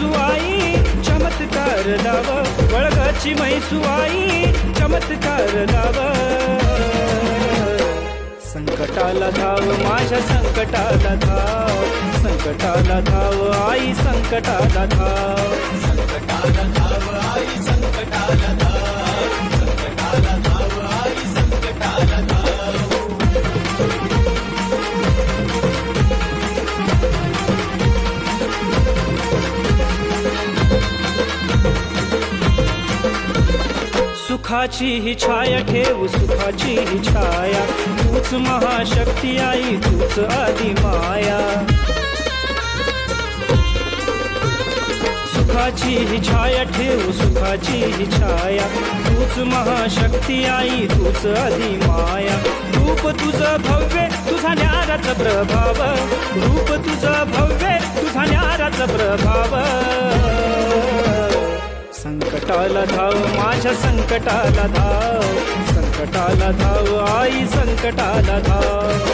मैसुआई चमत्कार लाव, वळगाची मैसुआई चमत्कार लाव. संकटाला धाव, माझ्या संकटाला धाव, संकटाला धाव आई संकटाला धाव. संकटाला धाव आई संकटाला धाव, संकटाला धाव आई संकटाला धाव. सुखाची ही छाया ठेव, सुखाची ही छाया, तूच महाशक्ती आई तूच आदि माया. सुखाची ही छाया ठेव, सुखाची ही छाया, तूच महाशक्ती आई तूच आदि माया. रूप तुझं भव्य, तुझा न्याराचा प्रभाव, रूप तुझं भव्य, तुझा न्याराचा प्रभाव. संकटाला धाव, माझ्या संकटाला धाव, संकटाला धाव आई संकटाला धाव.